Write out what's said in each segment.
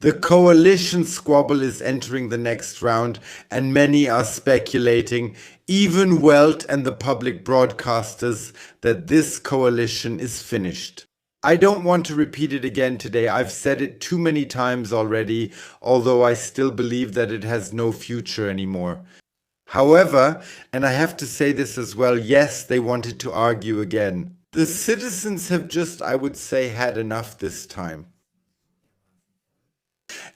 The coalition squabble is entering the next round, and many are speculating, even Welt and the public broadcasters, that this coalition is finished. I don't want to repeat it again today. I've said it too many times already, although I still believe that it has no future anymore. However, and I have to say this as well, yes, they wanted to argue again. The citizens have just, I would say, had enough this time.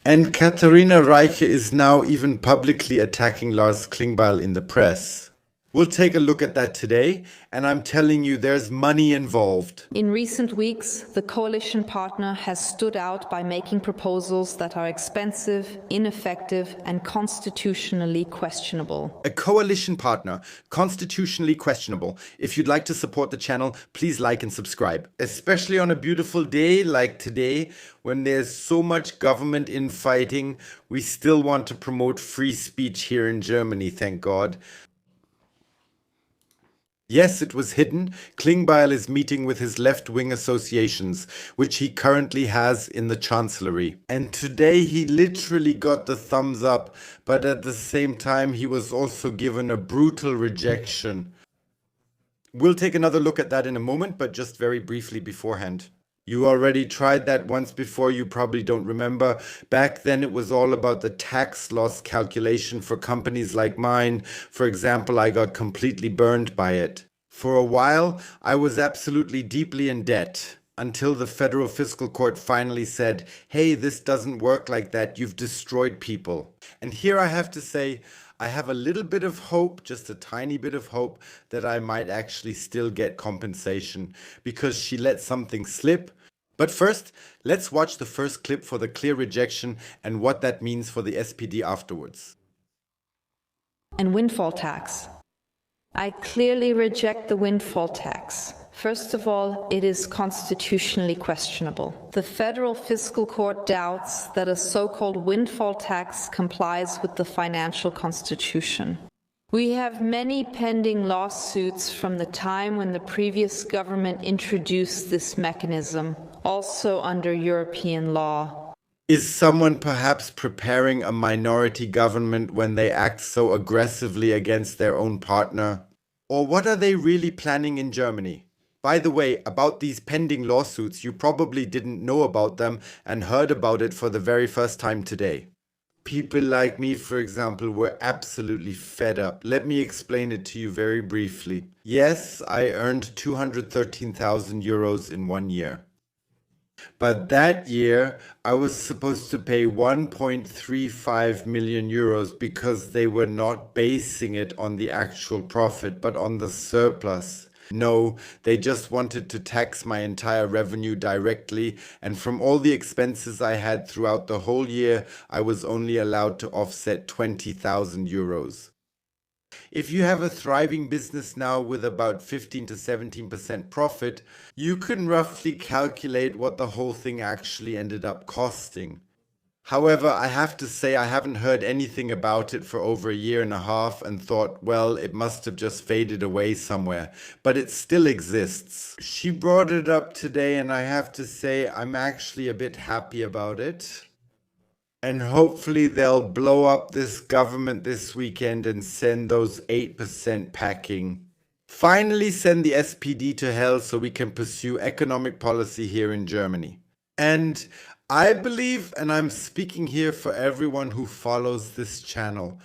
And Katharina Reiche is now even publicly attacking Lars Klingbeil in the press. We'll take a look at that today, and I'm telling you, there's money involved. In recent weeks, the coalition partner has stood out by making proposals that are expensive, ineffective, and constitutionally questionable. A coalition partner, constitutionally questionable. If you'd like to support the channel, please like and subscribe. Especially on a beautiful day like today, when there's so much government infighting, we still want to promote free speech here in Germany, thank God. Yes, it was hidden. Klingbeil is meeting with his left-wing associations, which he currently has in the Chancellery. And today he literally got the thumbs up, but at the same time he was also given a brutal rejection. We'll take another look at that in a moment, but just very briefly beforehand. You already tried that once before, you probably don't remember. Back then it was all about the tax loss calculation for companies like mine. For example, I got completely burned by it. For a while, I was absolutely deeply in debt, until the Federal Fiscal Court finally said, hey, this doesn't work like that, you've destroyed people. And here I have to say, I have a little bit of hope, just a tiny bit of hope, that I might actually still get compensation, because she let something slip. But first, let's watch the first clip for the clear rejection and what that means for the SPD afterwards. And windfall tax. I clearly reject the windfall tax. First of all, it is constitutionally questionable. The Federal Fiscal Court doubts that a so-called windfall tax complies with the financial constitution. We have many pending lawsuits from the time when the previous government introduced this mechanism, also under European law. Is someone perhaps preparing a minority government when they act so aggressively against their own partner? Or what are they really planning in Germany? By the way, about these pending lawsuits, you probably didn't know about them and heard about it for the very first time today. People like me, for example, were absolutely fed up. Let me explain it to you very briefly. Yes, I earned 213,000 euros in 1 year. But that year, I was supposed to pay 1.35 million euros because they were not basing it on the actual profit, but on the surplus. No, they just wanted to tax my entire revenue directly, and from all the expenses I had throughout the whole year, I was only allowed to offset 20,000 euros. If you have a thriving business now with about 15 to 17% profit, you can roughly calculate what the whole thing actually ended up costing. However, I have to say I haven't heard anything about it for over a year and a half and thought, well, it must have just faded away somewhere. But it still exists. She brought it up today and I have to say I'm actually a bit happy about it. And hopefully they'll blow up this government this weekend and send those 8% packing. Finally send the SPD to hell so we can pursue economic policy here in Germany. And I believe, and I'm speaking here for everyone who follows this channel,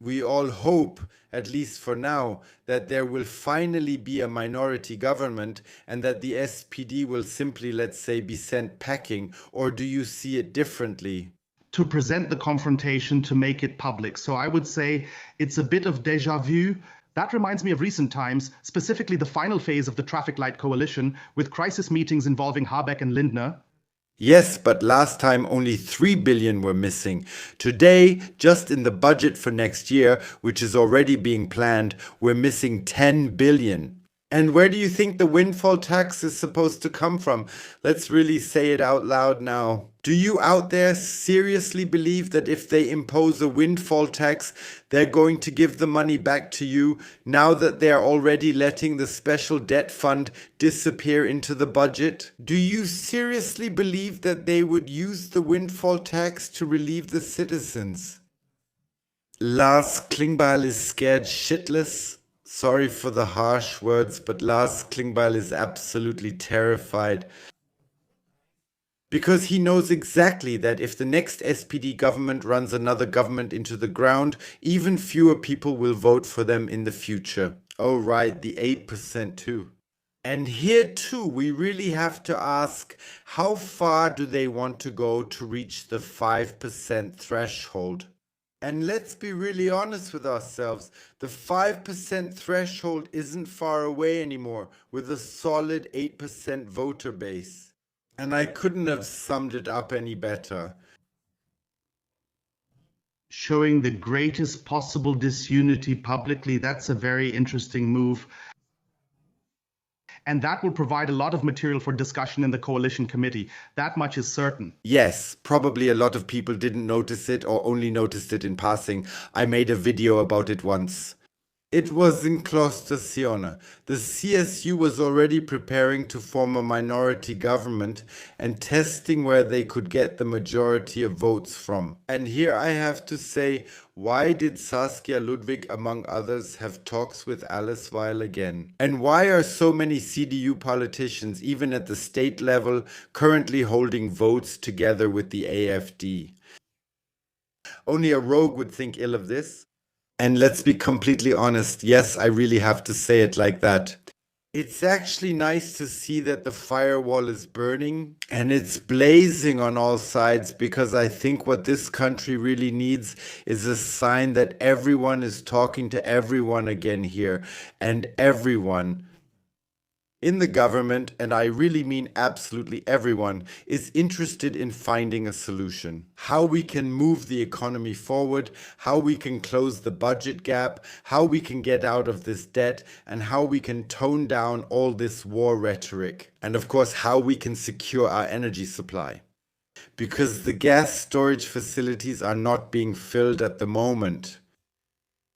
we all hope, at least for now, that there will finally be a minority government and that the SPD will simply, let's say, be sent packing. Or do you see it differently? To present the confrontation, to make it public. So I would say it's a bit of déjà vu. That reminds me of recent times, specifically the final phase of the traffic light coalition with crisis meetings involving Habeck and Lindner. Yes, but last time only 3 billion were missing. Today, just in the budget for next year, which is already being planned, we're missing 10 billion. And where do you think the windfall tax is supposed to come from? Let's really say it out loud now. Do you out there seriously believe that if they impose a windfall tax, they're going to give the money back to you now that they're already letting the special debt fund disappear into the budget? Do you seriously believe that they would use the windfall tax to relieve the citizens? Lars Klingbeil is scared shitless. Sorry for the harsh words, but Lars Klingbeil is absolutely terrified. Because he knows exactly that if the next SPD government runs another government into the ground, even fewer people will vote for them in the future. Oh, right, the 8% too. And here too, we really have to ask, how far do they want to go to reach the 5% threshold? And let's be really honest with ourselves, the 5% threshold isn't far away anymore with a solid 8% voter base. And I couldn't have summed it up any better. Showing the greatest possible disunity publicly, that's a very interesting move. And that will provide a lot of material for discussion in the coalition committee. That much is certain. Yes, probably a lot of people didn't notice it or only noticed it in passing. I made a video about it once. It was in Klostersione. The CSU was already preparing to form a minority government and testing where they could get the majority of votes from. And here I have to say, why did Saskia Ludwig, among others, have talks with Alice Weil again? And why are so many CDU politicians, even at the state level, currently holding votes together with the AfD? Only a rogue would think ill of this. And let's be completely honest, yes, I really have to say it like that. It's actually nice to see that the firewall is burning and it's blazing on all sides, because I think what this country really needs is a sign that everyone is talking to everyone again here, and everyone in the government, and I really mean absolutely everyone, is interested in finding a solution. How we can move the economy forward, how we can close the budget gap, how we can get out of this debt, and how we can tone down all this war rhetoric. And of course, how we can secure our energy supply. Because the gas storage facilities are not being filled at the moment.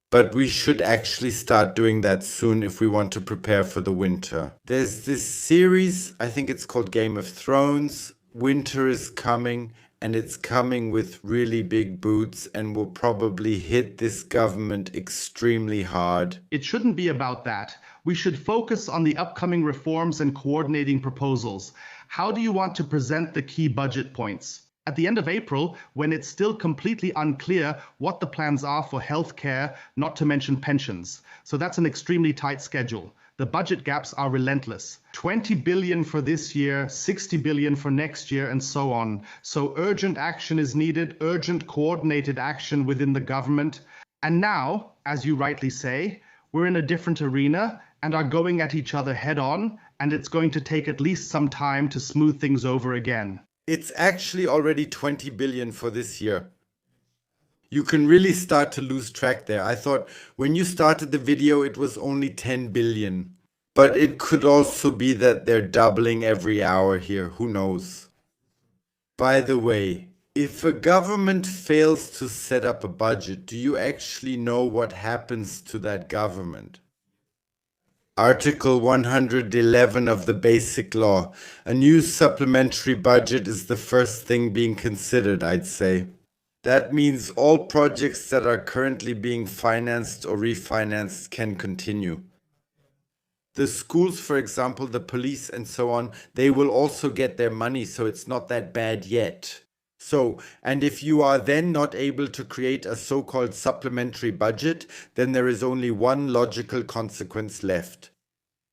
But we should actually start doing that soon if we want to prepare for the winter. There's this series, I think it's called Game of Thrones. Winter is coming, and it's coming with really big boots and will probably hit this government extremely hard. It shouldn't be about that. We should focus on the upcoming reforms and coordinating proposals. How do you want to present the key budget points? At the end of April, when it's still completely unclear what the plans are for healthcare, not to mention pensions. So that's an extremely tight schedule. The budget gaps are relentless. 20 billion for this year, 60 billion for next year, and so on. So urgent action is needed, urgent coordinated action within the government. And now, as you rightly say, we're in a different arena and are going at each other head on, and it's going to take at least some time to smooth things over again. It's actually already 20 billion for this year. You can really start to lose track there. I thought when you started the video it was only 10 billion. But it could also be that they're doubling every hour here. Who knows? By the way, if a government fails to set up a budget, do you actually know what happens to that government? Article 111 of the Basic Law. A new supplementary budget is the first thing being considered, I'd say. That means all projects that are currently being financed or refinanced can continue. The schools, for example, the police and so on, they will also get their money, so it's not that bad yet. So, and if you are then not able to create a so-called supplementary budget, then there is only one logical consequence left.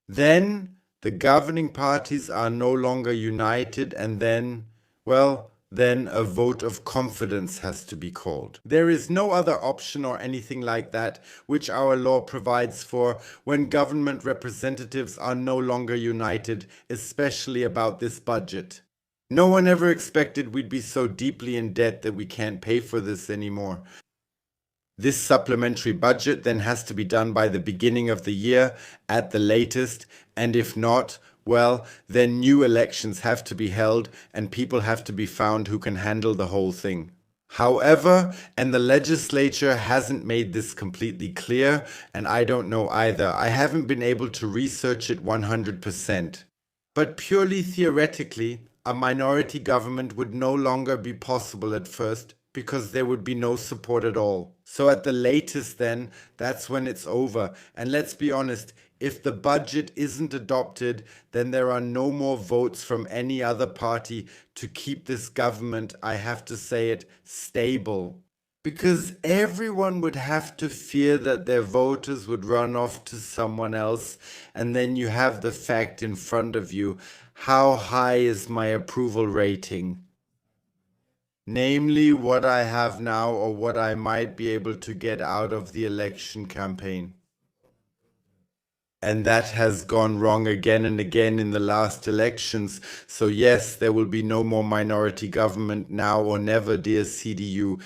Then the governing parties are no longer united, and then, well, then a vote of confidence has to be called. There is no other option or anything like that which our law provides for when government representatives are no longer united, especially about this budget. No one ever expected we'd be so deeply in debt that we can't pay for this anymore. This supplementary budget then has to be done by the beginning of the year at the latest, and if not, well, then new elections have to be held and people have to be found who can handle the whole thing. However, and the legislature hasn't made this completely clear, and I don't know either. I haven't been able to research it 100%. But purely theoretically, a minority government would no longer be possible at first because there would be no support at all. So at the latest then, that's when it's over. And let's be honest, if the budget isn't adopted, then there are no more votes from any other party to keep this government, I have to say it, stable. Because everyone would have to fear that their voters would run off to someone else, and then you have the fact in front of you. How high is my approval rating? Namely, what I have now or what I might be able to get out of the election campaign. And that has gone wrong again and again in the last elections. So yes, there will be no more minority government now or never, dear CDU.